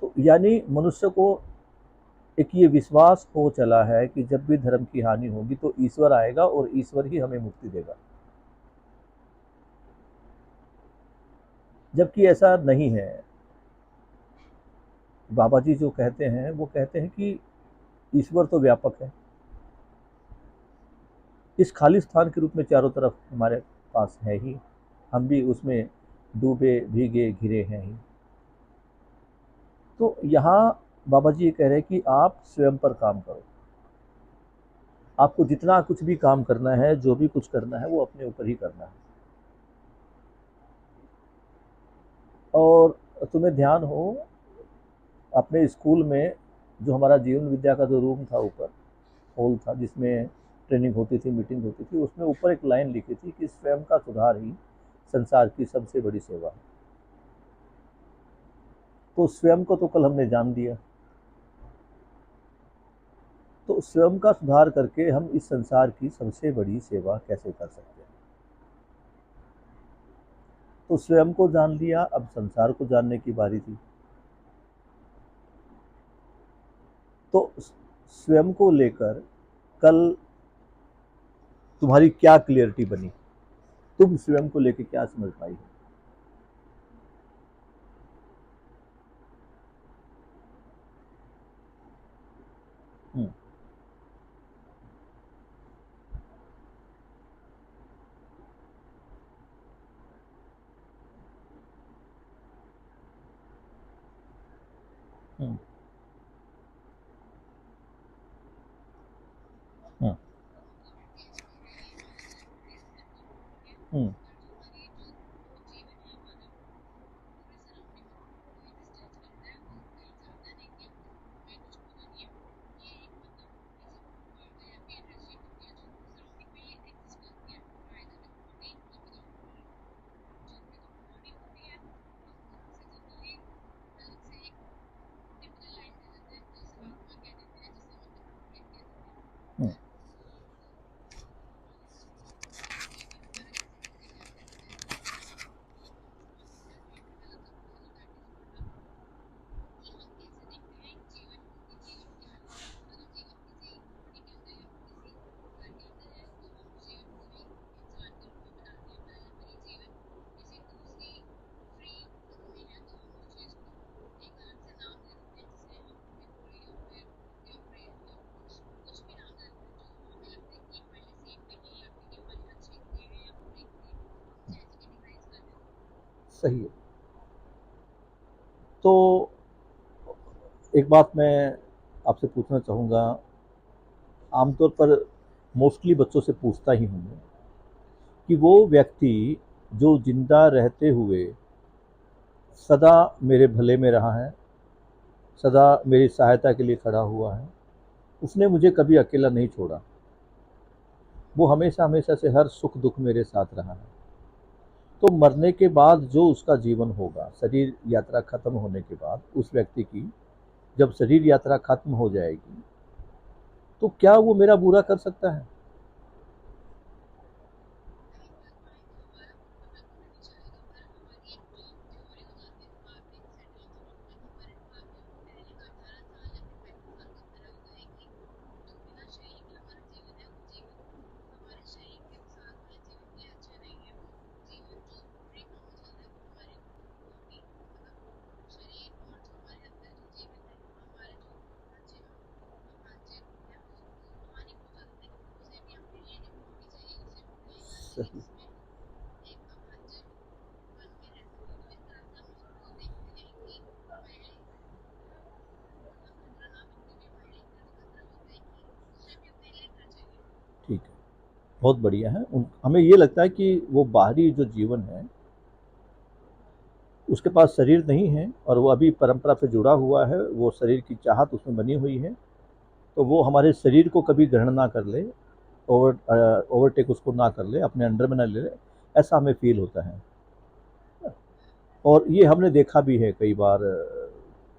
तो यानी मनुष्य को एक ये विश्वास हो चला है कि जब भी धर्म की हानि होगी तो ईश्वर आएगा और ईश्वर ही हमें मुक्ति देगा, जबकि ऐसा नहीं है। बाबा जी जो कहते हैं वो कहते हैं कि ईश्वर तो व्यापक है, इस खाली स्थान के रूप में चारों तरफ हमारे पास है ही, हम भी उसमें डूबे भीगे घिरे हैं ही। तो यहाँ बाबा जी ये कह रहे हैं कि आप स्वयं पर काम करो, आपको जितना कुछ भी काम करना है, जो भी कुछ करना है, वो अपने ऊपर ही करना है। और तुम्हें ध्यान हो, अपने स्कूल में जो हमारा जीवन विद्या का जो रूम था, ऊपर हॉल था जिसमें ट्रेनिंग होती थी, मीटिंग होती थी, उसमें ऊपर एक लाइन लिखी थी कि स्वयं का सुधार ही संसार की सबसे बड़ी सेवा है। तो स्वयं को तो कल हमने जान दिया, तो स्वयं का सुधार करके हम इस संसार की सबसे बड़ी सेवा कैसे कर सकते हैं। तो स्वयं को जान लिया, अब संसार को जानने की बारी थी। तो स्वयं को लेकर कल तुम्हारी क्या क्लियरिटी बनी, तुम स्वयं को लेकर क्या समझ पाई हो? हम्म, हम्म, हम्म, हम्म, हम्म। सही है। तो एक बात मैं आपसे पूछना चाहूँगा, आमतौर पर मोस्टली बच्चों से पूछता ही हूँ मैं कि वो व्यक्ति जो जिंदा रहते हुए सदा मेरे भले में रहा है, सदा मेरी सहायता के लिए खड़ा हुआ है, उसने मुझे कभी अकेला नहीं छोड़ा, वो हमेशा हमेशा से हर सुख दुख मेरे साथ रहा है। तो मरने के बाद जो उसका जीवन होगा, शरीर यात्रा खत्म होने के बाद उस व्यक्ति की जब शरीर यात्रा खत्म हो जाएगी, तो क्या वो मेरा बुरा कर सकता है? सही। ठीक है, बहुत बढ़िया है। हमें ये लगता है कि वो बाहरी जो जीवन है, उसके पास शरीर नहीं है और वो अभी परंपरा से जुड़ा हुआ है, वो शरीर की चाहत उसमें बनी हुई है, तो वो हमारे शरीर को कभी ग्रहण ना कर ले, ओवरटेक उसको ना कर ले, अपने अंडर में ना ले ले, ऐसा हमें फील होता है। और ये हमने देखा भी है कई बार,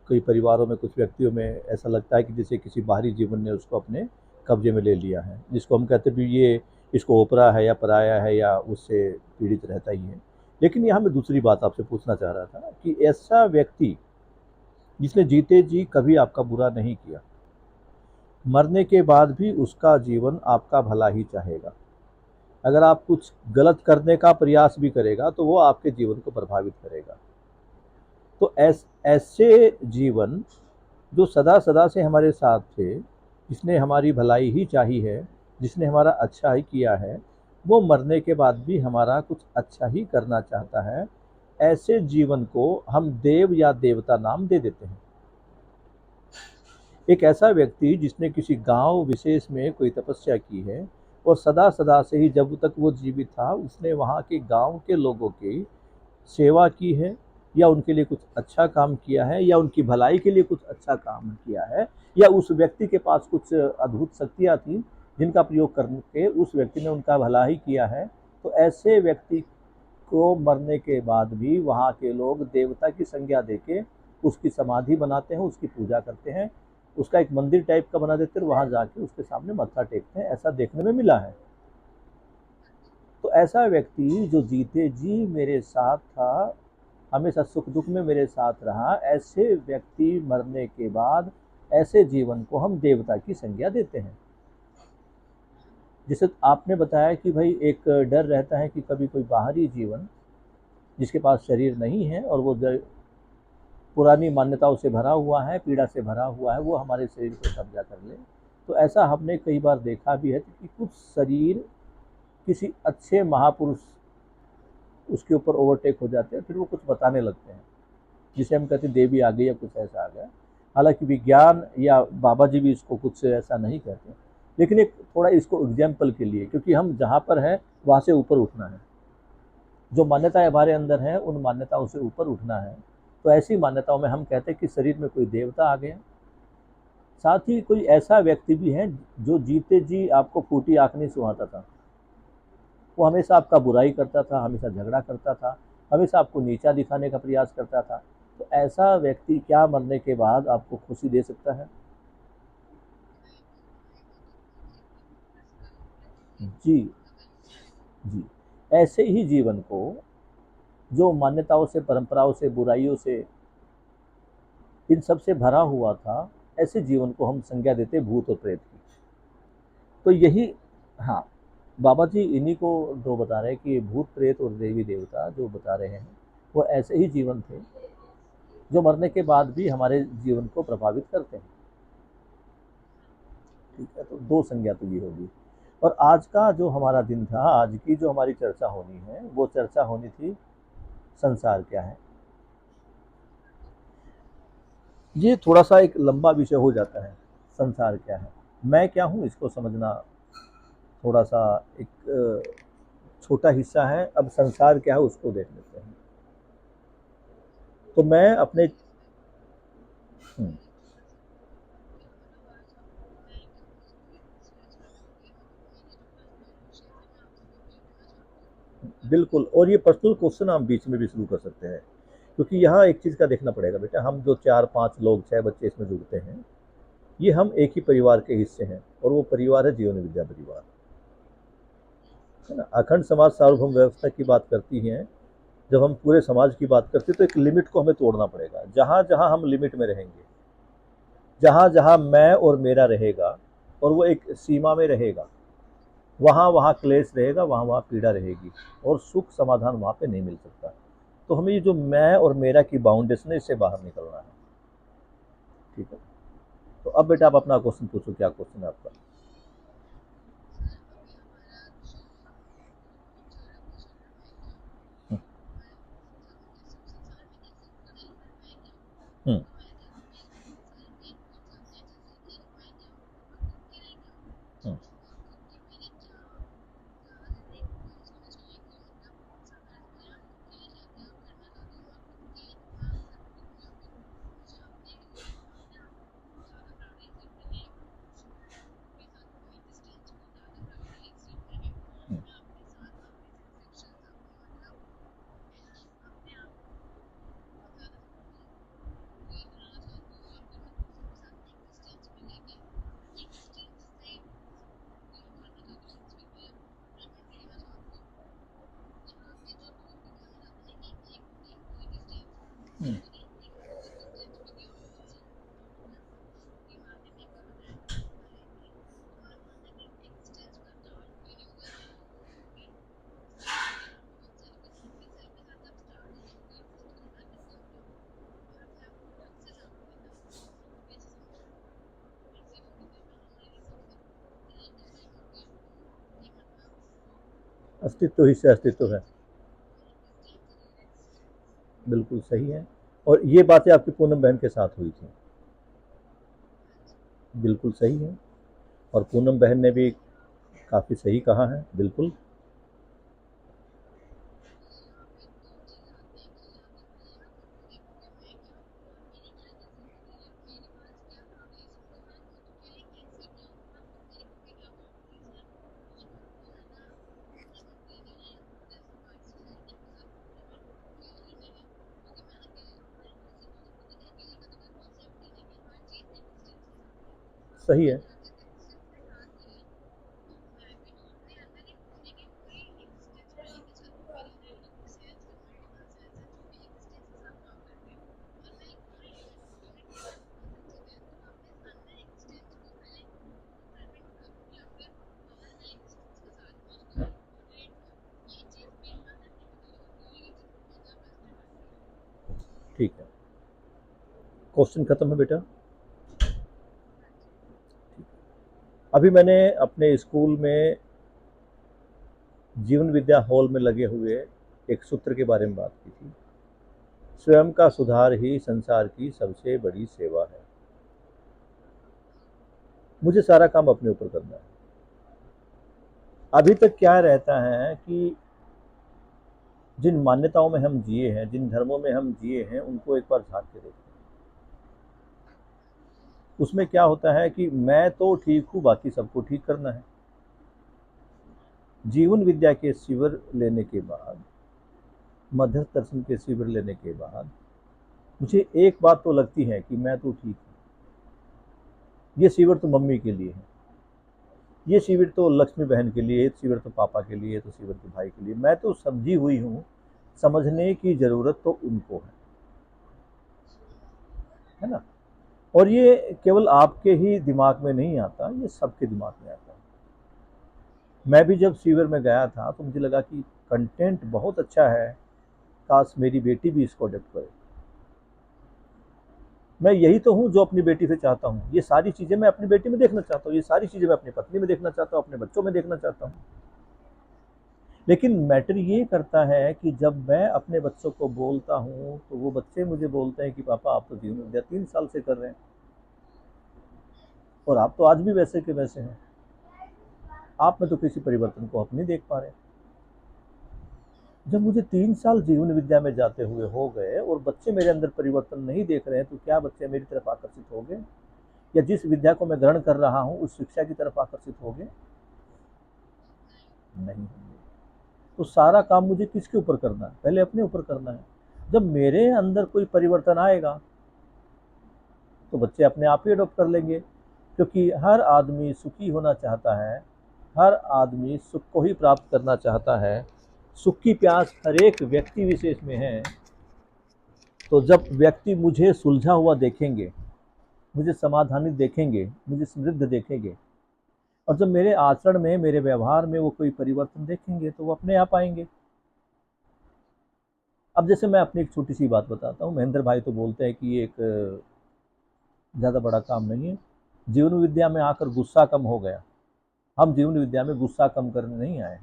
कई परिवारों में कुछ व्यक्तियों में ऐसा लगता है कि जैसे किसी बाहरी जीवन ने उसको अपने कब्जे में ले लिया है, जिसको हम कहते भी ये इसको ओपरा है या पराया है या उससे पीड़ित रहता ही है। लेकिन यहाँ मैं दूसरी बात आपसे पूछना चाह रहा था कि ऐसा व्यक्ति जिसने जीते जी कभी आपका बुरा नहीं किया, मरने के बाद भी उसका जीवन आपका भला ही चाहेगा। अगर आप कुछ गलत करने का प्रयास भी करेगा तो वो आपके जीवन को प्रभावित करेगा। तो ऐसे जीवन जो सदा सदा से हमारे साथ थे, जिसने हमारी भलाई ही चाही है, जिसने हमारा अच्छा ही किया है, वो मरने के बाद भी हमारा कुछ अच्छा ही करना चाहता है। ऐसे जीवन को हम देव या देवता नाम दे देते हैं। एक ऐसा व्यक्ति जिसने किसी गांव विशेष में कोई तपस्या की है और सदा सदा से ही जब तक वो जीवित था उसने वहाँ के गांव के लोगों की सेवा की है, या उनके लिए कुछ अच्छा काम किया है, या उनकी भलाई के लिए कुछ अच्छा काम किया है, या उस व्यक्ति के पास कुछ अद्भुत शक्तियाँ थी जिनका प्रयोग करके उस व्यक्ति ने उनका भला ही किया है, तो ऐसे व्यक्ति को मरने के बाद भी वहाँ के लोग देवता की संज्ञा देके उसकी समाधि बनाते हैं, उसकी पूजा करते हैं, उसका एक मंदिर टाइप का बना देते हैं, वहाँ जाके उसके सामने मत्था टेकते हैं। ऐसा देखने में मिला है। तो ऐसा व्यक्ति जो जीते जी मेरे साथ था, हमेशा सुख दुख में मेरे साथ रहा, ऐसे व्यक्ति मरने के बाद ऐसे जीवन को हम देवता की संज्ञा देते हैं। जैसे आपने बताया कि भाई एक डर रहता है कि कभी कोई बाहरी जीवन जिसके पास शरीर नहीं है और वो पुरानी मान्यताओं से भरा हुआ है, पीड़ा से भरा हुआ है, वो हमारे शरीर को कब्जा कर ले। तो ऐसा हमने कई बार देखा भी है कि कुछ शरीर किसी अच्छे महापुरुष उसके ऊपर ओवरटेक हो जाते हैं, फिर वो कुछ बताने लगते हैं जिसे हम कहते हैं देवी आ गई या कुछ ऐसा आ गया। हालांकि विज्ञान या बाबा जी भी इसको कुछ ऐसा नहीं कहते, लेकिन एक थोड़ा इसको एग्जाम्पल के लिए, क्योंकि हम जहाँ पर हैं वहाँ से ऊपर उठना है। जो मान्यताएं हमारे अंदर हैं उन मान्यताओं से ऊपर उठना है। तो ऐसी मान्यताओं में हम कहते हैं कि शरीर में कोई देवता आ गया। साथ ही कोई ऐसा व्यक्ति भी है जो जीते जी आपको फूटी आंख नहीं सुहाता था, वो हमेशा आपका बुराई करता था, हमेशा झगड़ा करता था, हमेशा आपको नीचा दिखाने का प्रयास करता था। तो ऐसा व्यक्ति क्या मरने के बाद आपको खुशी दे सकता है? जी, जी। ऐसे ही जीवन को जो मान्यताओं से, परंपराओं से, बुराइयों से, इन सब से भरा हुआ था, ऐसे जीवन को हम संज्ञा देते भूत और प्रेत की। तो यही, हाँ, बाबा जी इन्हीं को दो बता रहे हैं कि भूत प्रेत और देवी देवता जो बता रहे हैं वो ऐसे ही जीवन थे जो मरने के बाद भी हमारे जीवन को प्रभावित करते हैं। ठीक है, तो दो संज्ञा तो ये होगी। और आज का जो हमारा दिन था, आज की जो हमारी चर्चा होनी है, वो चर्चा होनी थी संसार क्या है। ये थोड़ा सा एक लंबा विषय हो जाता है। संसार क्या है, मैं क्या हूँ, इसको समझना थोड़ा सा एक छोटा हिस्सा है। अब संसार क्या है उसको देख लेते हैं। तो मैं अपने, हम्म, बिल्कुल। और ये पर्सनल क्वेश्चन हम बीच में भी शुरू कर सकते हैं, क्योंकि यहाँ एक चीज़ का देखना पड़ेगा बेटा, हम जो 4-5 लोग 6 बच्चे इसमें जुड़ते हैं, ये हम एक ही परिवार के हिस्से हैं, और वो परिवार है जीवन विद्या परिवार, है ना। अखंड समाज सार्वभौम व्यवस्था की बात करती है। जब हम पूरे समाज की बात करते हैं तो एक लिमिट को हमें तोड़ना पड़ेगा। जहाँ जहाँ हम लिमिट में रहेंगे, जहाँ जहाँ मैं और मेरा रहेगा, और वो एक सीमा में रहेगा, वहाँ वहाँ क्लेश रहेगा, वहाँ वहाँ पीड़ा रहेगी, और सुख समाधान वहाँ पे नहीं मिल सकता। तो हमें ये जो मैं और मेरा की बाउंडेशन है, इससे बाहर निकलना है। ठीक है, तो अब बेटा आप अपना क्वेश्चन पूछो, क्या क्वेश्चन है आपका? हम्म, हम्म, हम्म, हम्म, अस्तित्व ही से अस्तित्व है। बिल्कुल सही है। और ये बातें आपकी पूनम बहन के साथ हुई थी। बिल्कुल सही है। और पूनम बहन ने भी काफ़ी सही कहा है, बिल्कुल। सही है। ठीक है। क्वेश्चन खत्म है बेटा। अभी मैंने अपने स्कूल में जीवन विद्या हॉल में लगे हुए एक सूत्र के बारे में बात की थी। स्वयं का सुधार ही संसार की सबसे बड़ी सेवा है। मुझे सारा काम अपने ऊपर करना है। अभी तक क्या रहता है कि जिन मान्यताओं में हम जिए हैं, जिन धर्मों में हम जिए हैं, उनको एक बार झांक के देखते हैं। उसमें क्या होता है कि मैं तो ठीक हूँ, बाकी सबको ठीक करना है। जीवन विद्या के शिविर लेने के बाद, मध्य दर्शन के शिविर लेने के बाद मुझे एक बात तो लगती है कि मैं तो ठीक हूँ। ये शिविर तो मम्मी के लिए है, ये शिविर तो लक्ष्मी बहन के लिए, ये शिविर तो पापा के लिए, ये तो शिविर तो भाई के लिए। मैं तो समझी हुई हूँ, समझने की जरूरत तो उनको है ना। और ये केवल आपके ही दिमाग में नहीं आता, ये सबके दिमाग में आता है। मैं भी जब शिविर में गया था तो मुझे लगा कि कंटेंट बहुत अच्छा है, काश मेरी बेटी भी इसको अडेप्ट करे। मैं यही तो हूँ जो अपनी बेटी से चाहता हूँ। ये सारी चीज़ें मैं अपनी बेटी में देखना चाहता हूँ, ये सारी चीज़ें मैं अपनी पत्नी में देखना चाहता हूँ, अपने बच्चों में देखना चाहता हूँ। लेकिन मैटर ये करता है कि जब मैं अपने बच्चों को बोलता हूँ तो वो बच्चे मुझे बोलते हैं कि पापा आप तो जीवन विद्या 3 साल से कर रहे हैं और आप तो आज भी वैसे के वैसे हैं, आप में तो किसी परिवर्तन को आप नहीं देख पा रहे। जब मुझे 3 साल जीवन विद्या में जाते हुए हो गए और बच्चे मेरे अंदर परिवर्तन नहीं देख रहे हैं, तो क्या बच्चे मेरी तरफ आकर्षित हो गए, या जिस विद्या को मैं ग्रहण कर रहा हूँ उस शिक्षा की तरफ आकर्षित हो गए? नहीं होंगे। तो सारा काम मुझे किसके ऊपर करना है? पहले अपने ऊपर करना है। जब मेरे अंदर कोई परिवर्तन आएगा तो बच्चे अपने आप ही अडॉप्ट कर लेंगे, क्योंकि हर आदमी सुखी होना चाहता है, हर आदमी सुख को ही प्राप्त करना चाहता है। सुख की प्यास हर एक व्यक्ति विशेष में है। तो जब व्यक्ति मुझे सुलझा हुआ देखेंगे, मुझे समाधानित देखेंगे, मुझे समृद्ध देखेंगे, और जब मेरे आचरण में, मेरे व्यवहार में वो कोई परिवर्तन देखेंगे तो वो अपने आप आएंगे। अब जैसे मैं अपनी एक छोटी सी बात बताता हूँ। महेंद्र भाई तो बोलते हैं कि ये एक ज़्यादा बड़ा काम नहीं है। जीवन विद्या में आकर गुस्सा कम हो गया। हम जीवन विद्या में गुस्सा कम करने नहीं आए।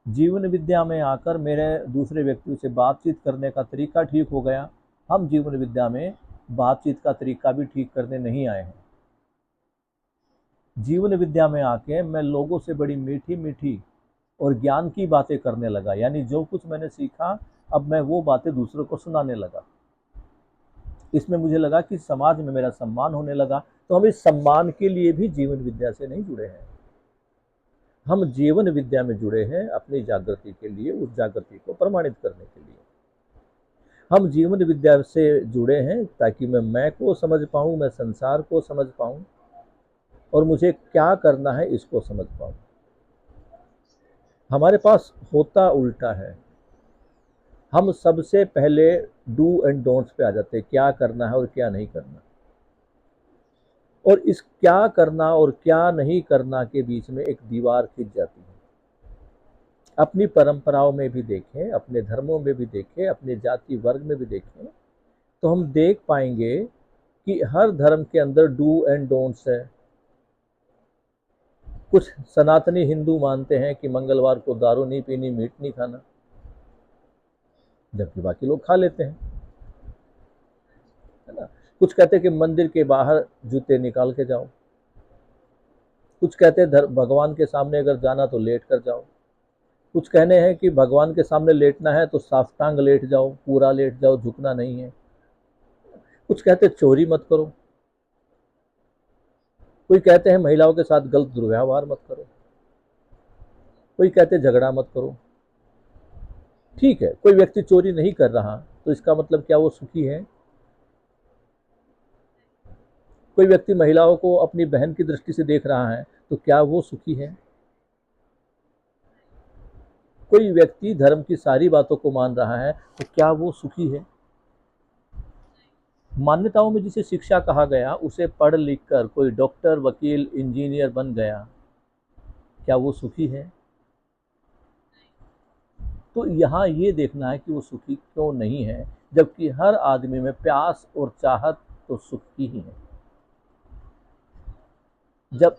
जीवन विद्या में आकर मेरे दूसरे व्यक्तियों से बातचीत करने का तरीका ठीक हो गया। हम जीवन विद्या में बातचीत का तरीका भी ठीक करने नहीं आए हैं। जीवन विद्या में आके मैं लोगों से बड़ी मीठी मीठी और ज्ञान की बातें करने लगा, यानी जो कुछ मैंने सीखा अब मैं वो बातें दूसरों को सुनाने लगा। इसमें मुझे लगा कि समाज में मेरा सम्मान होने लगा। तो हम इस सम्मान के लिए भी जीवन विद्या से नहीं जुड़े हैं, हम जीवन विद्या में जुड़े हैं अपनी जागृति के लिए, उस जागृति को प्रमाणित करने के लिए। हम जीवन विद्या से जुड़े हैं ताकि मैं को समझ पाऊँ, मैं संसार को समझ पाऊँ, और मुझे क्या करना है इसको समझ पाऊँ। हमारे पास होता उल्टा है। हम सबसे पहले डू एंड डोंट्स पे आ जाते हैं, क्या करना है और क्या नहीं करना। और इस क्या करना और क्या नहीं करना के बीच में एक दीवार खिंच जाती है। अपनी परंपराओं में भी देखें, अपने धर्मों में भी देखें, अपने जाति वर्ग में भी देखें, तो हम देख पाएंगे कि हर धर्म के अंदर डू एंड डोंट्स है। कुछ सनातनी हिंदू मानते हैं कि मंगलवार को दारू नहीं पीनी, मीट नहीं खाना, जबकि बाकी लोग खा लेते हैं, है ना। कुछ कहते हैं कि मंदिर के बाहर जूते निकाल के जाओ, कुछ कहते हैं भगवान के सामने अगर जाना तो लेट कर जाओ, कुछ कहने हैं कि भगवान के सामने लेटना है तो साष्टांग लेट जाओ, पूरा लेट जाओ, झुकना नहीं है। कुछ कहते हैं चोरी मत करो, कोई कहते हैं महिलाओं के साथ गलत दुर्व्यवहार मत करो, कोई कहते हैं झगड़ा मत करो। ठीक है, कोई व्यक्ति चोरी नहीं कर रहा तो इसका मतलब क्या वो सुखी है? कोई व्यक्ति महिलाओं को अपनी बहन की दृष्टि से देख रहा है तो क्या वो सुखी है? कोई व्यक्ति धर्म की सारी बातों को मान रहा है तो क्या वो सुखी है? मान्यताओं में जिसे शिक्षा कहा गया उसे पढ़ लिख कर कोई डॉक्टर, वकील, इंजीनियर बन गया, क्या वो सुखी है? तो यहाँ ये देखना है कि वो सुखी क्यों नहीं है, जबकि हर आदमी में प्यास और चाहत तो सुख की ही है। जब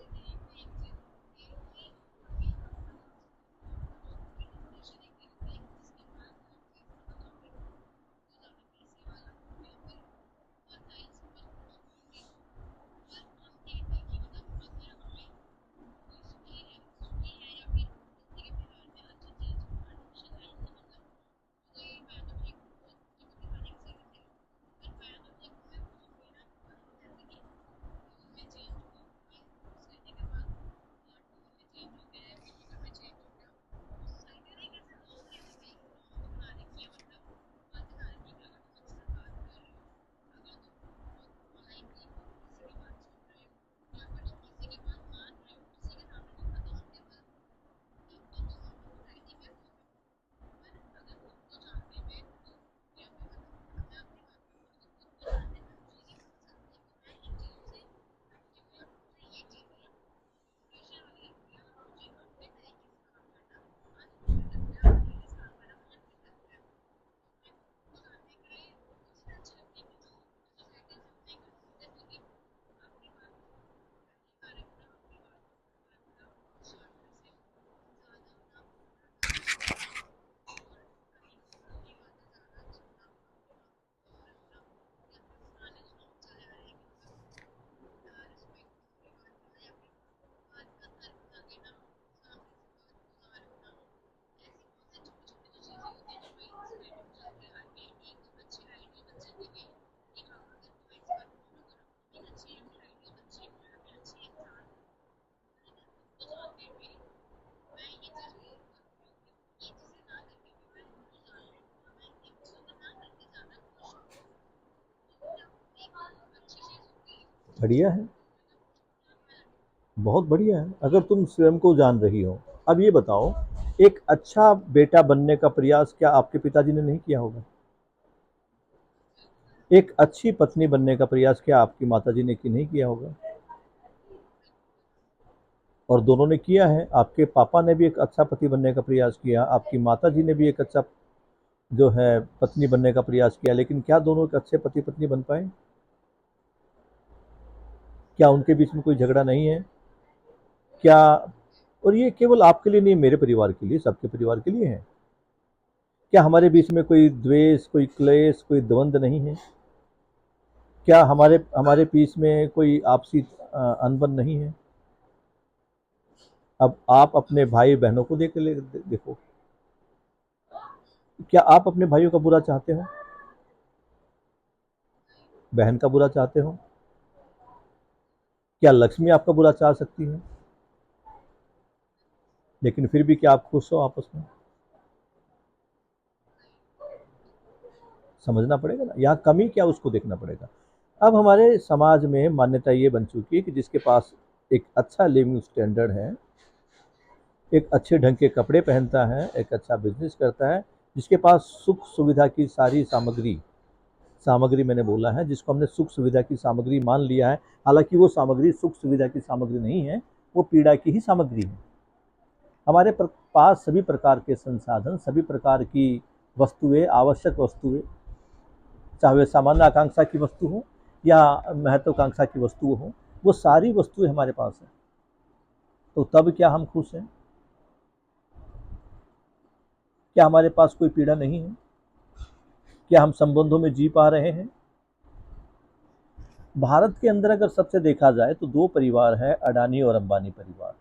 बढ़िया है, बहुत बढ़िया है अगर तुम स्वयं को जान रही हो। अब ये बताओ, एक अच्छा बेटा बनने का प्रयास क्या आपके पिताजी ने नहीं किया होगा? एक अच्छी पत्नी बनने का प्रयास क्या आपकी माताजी ने नहीं किया होगा? और दोनों ने किया है। आपके पापा ने भी एक अच्छा पति बनने का प्रयास किया, आपकी माताजी ने भी एक अच्छा जो है पत्नी बनने का प्रयास किया, लेकिन क्या दोनों एक अच्छे पति पत्नी बन पाए? क्या उनके बीच में कोई झगड़ा नहीं है? क्या? और ये केवल आपके लिए नहीं, मेरे परिवार के लिए, सबके परिवार के लिए है। क्या हमारे बीच में कोई द्वेष, कोई क्लेश, कोई द्वंद नहीं है? क्या हमारे हमारे बीच में कोई आपसी अनबन नहीं है? अब आप अपने भाई बहनों को देखो, क्या आप अपने भाइयों का बुरा चाहते हो? बहन का बुरा चाहते हो? क्या लक्ष्मी आपका बुरा चाह सकती है? लेकिन फिर भी क्या आप खुश हो आपस में? समझना पड़ेगा ना, यहाँ कमी क्या उसको देखना पड़ेगा। अब हमारे समाज में मान्यता ये बन चुकी है कि जिसके पास एक अच्छा लिविंग स्टैंडर्ड है, एक अच्छे ढंग के कपड़े पहनता है, एक अच्छा बिजनेस करता है, जिसके पास सुख सुविधा की सारी सामग्री, सामग्री मैंने बोला है जिसको हमने सुख सुविधा की सामग्री मान लिया है, हालांकि वो सामग्री सुख सुविधा की सामग्री नहीं है, वो पीड़ा की ही सामग्री है। हमारे पास सभी प्रकार के संसाधन, सभी प्रकार की वस्तुएं, आवश्यक वस्तुएं, चाहे वे सामान्य आकांक्षा की वस्तु हो या महत्वाकांक्षा की वस्तु हो, वो सारी वस्तुएं हमारे पास हैं। तो तब क्या हम खुश हैं? क्या हमारे पास कोई पीड़ा नहीं है? क्या हम संबंधों में जी पा रहे हैं? भारत के अंदर अगर सबसे देखा जाए तो दो परिवार है, अडानी और अंबानी परिवार,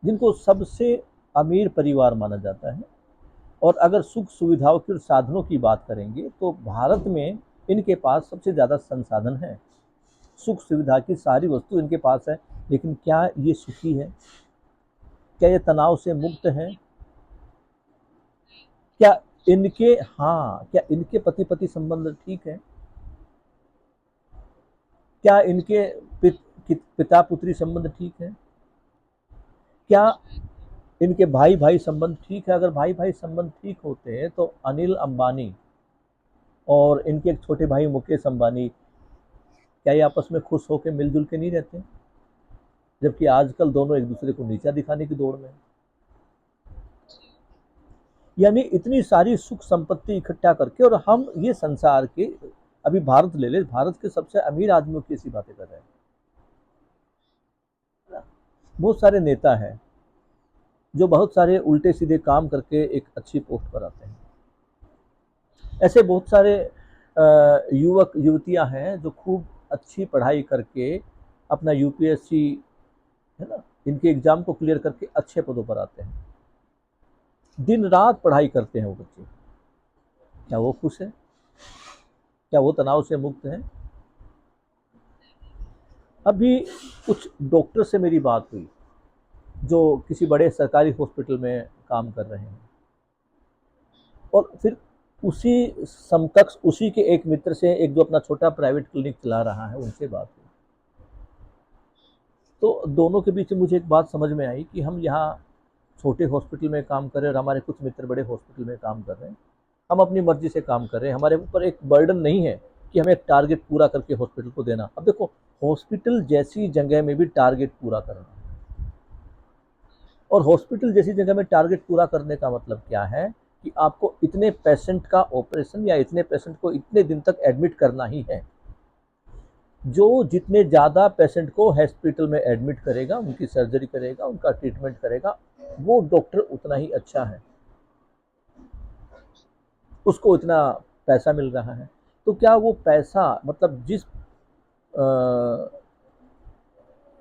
जिनको सबसे अमीर परिवार माना जाता है। और अगर सुख सुविधाओं के साधनों की बात करेंगे तो भारत में इनके पास सबसे ज़्यादा संसाधन है, सुख सुविधा की सारी वस्तु इनके पास है। लेकिन क्या ये सुखी है? क्या ये तनाव से मुक्त है? क्या क्या इनके पति पति संबंध ठीक है? क्या इनके पिता पुत्री संबंध ठीक है? क्या इनके भाई भाई संबंध ठीक है? अगर भाई भाई संबंध ठीक होते हैं तो अनिल अंबानी और इनके एक छोटे भाई मुकेश अंबानी, क्या ये आपस में खुश होकर मिलजुल के नहीं रहते? जबकि आजकल दोनों एक दूसरे को नीचा दिखाने की दौड़ में हैं। यानी इतनी सारी सुख संपत्ति इकट्ठा करके, और हम ये संसार के, अभी भारत ले ले, भारत के सबसे अमीर आदमियों की ऐसी बातें कर रहे हैं। बहुत सारे नेता हैं जो बहुत सारे उल्टे सीधे काम करके एक अच्छी पोस्ट पर आते हैं। ऐसे बहुत सारे युवक युवतियां हैं जो खूब अच्छी पढ़ाई करके अपना यूपीएससी, है ना, इनके एग्जाम को क्लियर करके अच्छे पदों पर आते हैं। दिन रात पढ़ाई करते हैं वो बच्चे। क्या वो खुश है? क्या वो तनाव से मुक्त है? अभी कुछ डॉक्टर से मेरी बात हुई जो किसी बड़े सरकारी हॉस्पिटल में काम कर रहे हैं, और फिर उसी समकक्ष उसी के एक मित्र से, एक जो अपना छोटा प्राइवेट क्लिनिक चला रहा है, उनसे बात हुई। तो दोनों के बीच मुझे एक बात समझ में आई कि हम यहाँ छोटे हॉस्पिटल में काम कर रहे हैं और हमारे कुछ मित्र बड़े हॉस्पिटल में काम कर रहे हैं। हम अपनी मर्जी से काम कर रहे हैं, हमारे ऊपर एक बर्डन नहीं है कि हमें एक टारगेट पूरा करके हॉस्पिटल को देना। अब देखो, हॉस्पिटल जैसी जगह में भी टारगेट पूरा करना, और हॉस्पिटल जैसी जगह में टारगेट पूरा करने का मतलब क्या है कि आपको इतने पेशेंट का ऑपरेशन या इतने पेशेंट को इतने दिन तक एडमिट करना ही है। जो जितने ज़्यादा पेशेंट को हॉस्पिटल में एडमिट करेगा, उनकी सर्जरी करेगा, उनका ट्रीटमेंट करेगा, वो डॉक्टर उतना ही अच्छा है, उसको इतना पैसा मिल रहा है। तो क्या वो पैसा, मतलब जिस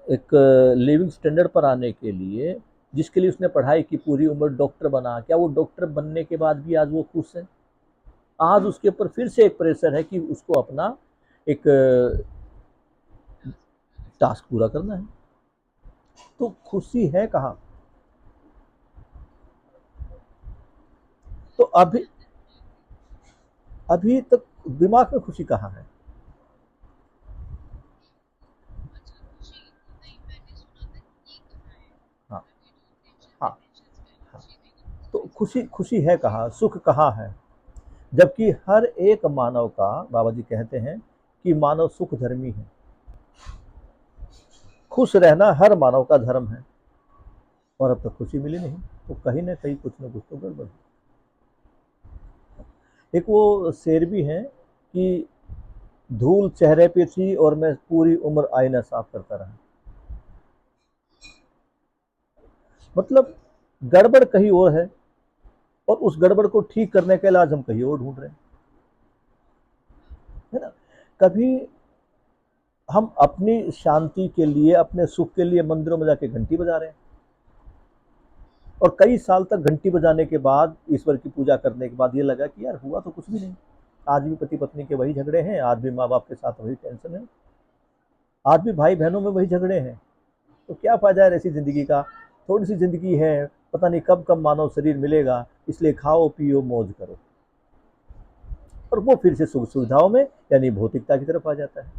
एक लिविंग स्टैंडर्ड पर आने के लिए, जिसके लिए उसने पढ़ाई की, पूरी उम्र डॉक्टर बना, क्या वो डॉक्टर बनने के बाद भी आज वो खुश है? आज उसके ऊपर फिर से एक प्रेशर है कि उसको अपना एक टास्क पूरा करना है। तो खुशी है कहाँ? तो अभी अभी तक दिमाग में खुशी कहाँ है? हाँ, हाँ, हाँ। तो खुशी खुशी है कहाँ? सुख कहाँ है? जबकि हर एक मानव का, बाबा जी कहते हैं कि मानव सुख धर्मी है, खुश रहना हर मानव का धर्म है। और अब तक खुशी मिली नहीं, तो कहीं ना कहीं कुछ ना कुछ तो गड़बड़ है। एक वो शेर भी है कि धूल चेहरे पे थी और मैं पूरी उम्र आईना साफ करता रहा। मतलब गड़बड़ कहीं और है, और उस गड़बड़ को ठीक करने का इलाज हम कहीं और ढूंढ रहे हैं, है ना। कभी हम अपनी शांति के लिए, अपने सुख के लिए मंदिरों में जाके घंटी बजा रहे हैं, और कई साल तक घंटी बजाने के बाद, ईश्वर की पूजा करने के बाद ये लगा कि यार हुआ तो कुछ भी नहीं। आज भी पति पत्नी के वही झगड़े हैं, आज भी माँ बाप के साथ वही टेंशन है, आज भी भाई बहनों में वही झगड़े हैं। तो क्या फायदा है ऐसी जिंदगी का? थोड़ी सी जिंदगी है, पता नहीं कब कब मानव शरीर मिलेगा, इसलिए खाओ पियो मौज करो। और वो फिर से सुख सुविधाओं में, यानी भौतिकता की तरफ आ जाता है।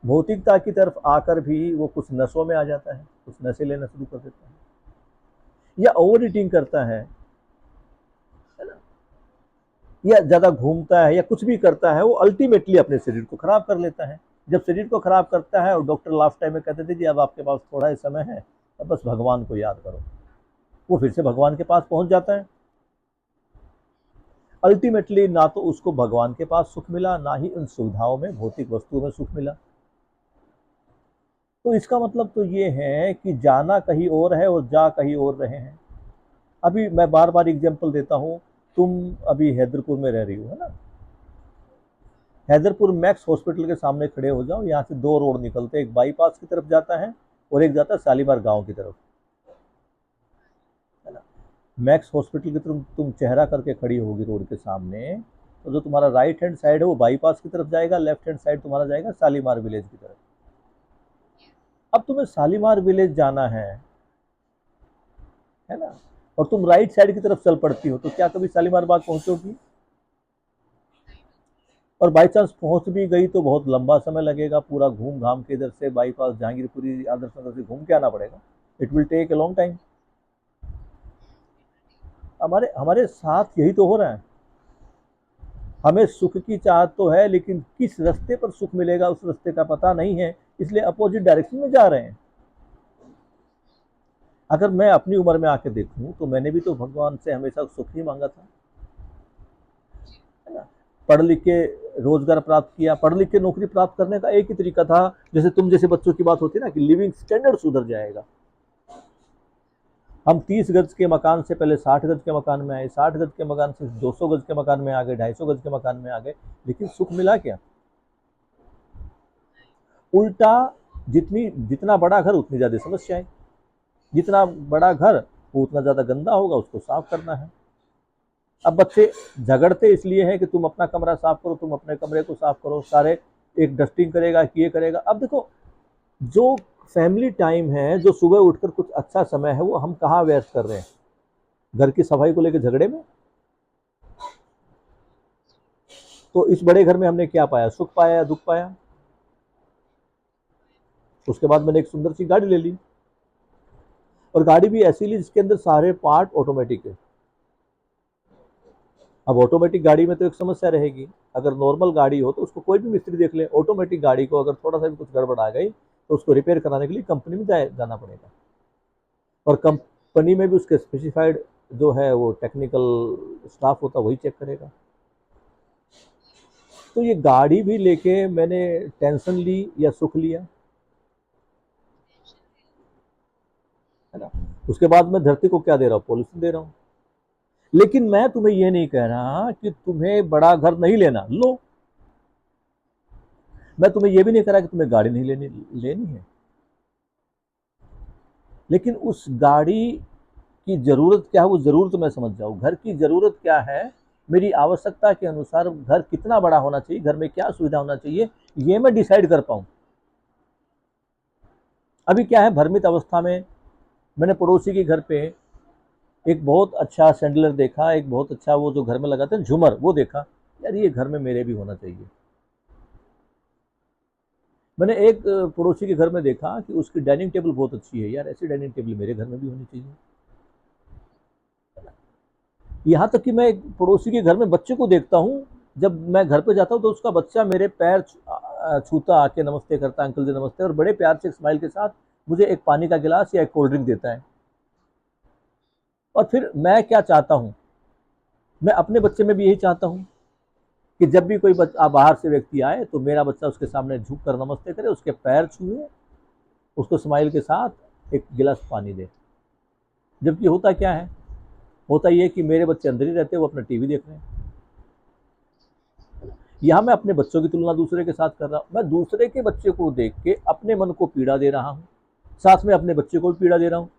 भौतिकता की तरफ आकर भी वो कुछ नशों में आ जाता है, कुछ नशे लेना शुरू कर देता है, या ओवर ईटिंग करता है ना, या ज़्यादा घूमता है, या कुछ भी करता है, वो अल्टीमेटली अपने शरीर को खराब कर लेता है। जब शरीर को खराब करता है, और डॉक्टर लास्ट टाइम में कहते थे जी अब आपके पास थोड़ा ही समय है, अब बस भगवान को याद करो, वो फिर से भगवान के पास पहुंच जाता है। अल्टीमेटली ना तो उसको भगवान के पास सुख मिला, ना ही उन सुविधाओं में, भौतिक वस्तुओं में सुख मिला। तो इसका मतलब तो ये है कि जाना कहीं और है और जा कहीं और रहे हैं। अभी मैं बार बार एग्जांपल देता हूँ, तुम अभी हैदरपुर में रह रही हो, है ना? हैदरपुर मैक्स हॉस्पिटल के सामने खड़े हो जाओ, यहाँ से दो रोड निकलते हैं, एक बाईपास की तरफ जाता है और एक जाता है शालीमार गांव की तरफ, है ना? मैक्स हॉस्पिटल की तरफ तुम चेहरा करके खड़ी होगी रोड के सामने, तो जो तुम्हारा राइट हैंड साइड है वो बाईपास की तरफ जाएगा, लेफ्ट हैंड साइड तुम्हारा जाएगा शालीमार विलेज की तरफ। अब तुम्हें शालीमार विलेज जाना है ना? और तुम राइट साइड की तरफ चल पड़ती हो, तो क्या कभी शालीमार बाग पहुंचोगी? और बाई चांस पहुंच भी गई तो बहुत लंबा समय लगेगा, पूरा घूम घाम के इधर से बाईपास जहांगीरपुरी आदर्श नगर से घूम के आना पड़ेगा। It will take a long time. हमारे हमारे साथ यही तो हो रहा है। हमें सुख की चाहत तो है, लेकिन किस रास्ते पर सुख मिलेगा उस रास्ते का पता नहीं है, इसलिए अपोजिट डायरेक्शन में जा रहे हैं। अगर मैं अपनी उम्र में आके देखूं तो मैंने भी तो भगवान से हमेशा सुख ही मांगा था, है ना? पढ़ लिख के रोजगार प्राप्त किया, पढ़ लिख के नौकरी प्राप्त करने का एक ही तरीका था, जैसे तुम जैसे बच्चों की बात होती है ना कि लिविंग स्टैंडर्ड सुधर जाएगा। हम 30 गज के मकान से पहले 60 गज के मकान में आए, 60 गज के मकान से 200 गज के मकान में आ गए, 250 गज के मकान में आ गए, लेकिन सुख मिला क्या? उल्टा, जितनी जितना बड़ा घर उतनी ज्यादा समस्याएं, जितना बड़ा घर वो उतना ज्यादा गंदा होगा, उसको साफ करना है। अब बच्चे झगड़ते इसलिए हैं कि तुम अपना कमरा साफ करो, तुम अपने कमरे को साफ करो, सारे एक डस्टिंग करेगा कि ये करेगा। अब देखो, जो फैमिली टाइम है, जो सुबह उठकर कुछ अच्छा समय है, वो हम कहाँ व्यस्त कर रहे हैं? घर की सफाई को लेकर झगड़े में। तो इस बड़े घर में हमने क्या पाया? सुख पाया या दुख पाया? उसके बाद मैंने एक सुंदर सी गाड़ी ले ली, और गाड़ी भी ऐसी ली जिसके अंदर सारे पार्ट ऑटोमेटिक है। अब ऑटोमेटिक गाड़ी में तो एक समस्या रहेगी, अगर नॉर्मल गाड़ी हो तो उसको कोई भी मिस्त्री देख ले, ऑटोमेटिक गाड़ी को अगर थोड़ा सा भी कुछ गड़बड़ आ गई तो उसको रिपेयर कराने के लिए कंपनी में जाना पड़ेगा, और कंपनी में भी उसके स्पेसिफाइड जो है वो टेक्निकल स्टाफ होता वही चेक करेगा। तो ये गाड़ी भी लेके मैंने टेंशन ली या सुख लिया, है ना? उसके बाद मैं धरती को क्या दे रहा हूँ? पॉल्यूशन दे रहा हूँ। लेकिन मैं तुम्हें ये नहीं कह रहा कि तुम्हें बड़ा घर नहीं लेना, लो। मैं तुम्हें ये भी नहीं कह रहा कि तुम्हें गाड़ी नहीं लेनी लेनी है, लेकिन उस गाड़ी की जरूरत क्या है वो जरूर तो मैं समझ जाऊँ। घर की जरूरत क्या है, मेरी आवश्यकता के अनुसार घर कितना बड़ा होना चाहिए, घर में क्या सुविधा होना चाहिए, ये मैं डिसाइड कर पाऊँ। अभी क्या है, भ्रमित अवस्था में मैंने पड़ोसी के घर पे एक बहुत अच्छा सैंडलर देखा, एक बहुत अच्छा वो जो घर में लगाते हैं झूमर, वो देखा। यार ये घर में मेरे भी होना चाहिए। मैंने एक पड़ोसी के घर में देखा कि उसकी डाइनिंग टेबल बहुत अच्छी है, यार ऐसी डाइनिंग टेबल मेरे घर में भी होनी चाहिए। यहाँ तक कि मैं एक पड़ोसी के घर में बच्चे को देखता हूँ, जब मैं घर पे जाता हूँ तो उसका बच्चा मेरे पैर छूता, आके नमस्ते करता, अंकल जी नमस्ते, और बड़े प्यार से स्माइल के साथ मुझे एक पानी का गिलास या एक कोल्ड ड्रिंक देता है। और फिर मैं क्या चाहता हूँ, मैं अपने बच्चे में भी यही चाहता हूँ कि जब भी कोई बच्चा बाहर से व्यक्ति आए तो मेरा बच्चा उसके सामने झुक कर नमस्ते करे, उसके पैर छुए, उसको स्माइल के साथ एक गिलास पानी दे। जबकि होता क्या है, होता ये कि मेरे बच्चे अंदर ही रहते हैं, वो अपना टीवी देख रहे हैं। यहाँ मैं अपने बच्चों की तुलना दूसरे के साथ कर रहा हूँ, मैं दूसरे के बच्चे को देख के अपने मन को पीड़ा दे रहा हूँ, साथ में अपने बच्चे को भी पीड़ा दे रहा हूँ।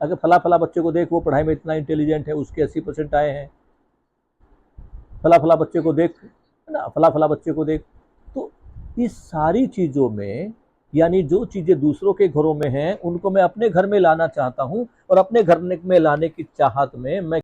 अगर फला फला बच्चे को देख, वो पढ़ाई में इतना इंटेलिजेंट है, उसके 80% आए हैं, फला फला बच्चे को देख, है ना, फला फला बच्चे को देख। तो इस सारी चीज़ों में, यानी जो चीज़ें दूसरों के घरों में हैं उनको मैं अपने घर में लाना चाहता हूँ, और अपने घर में लाने की चाहत में मैं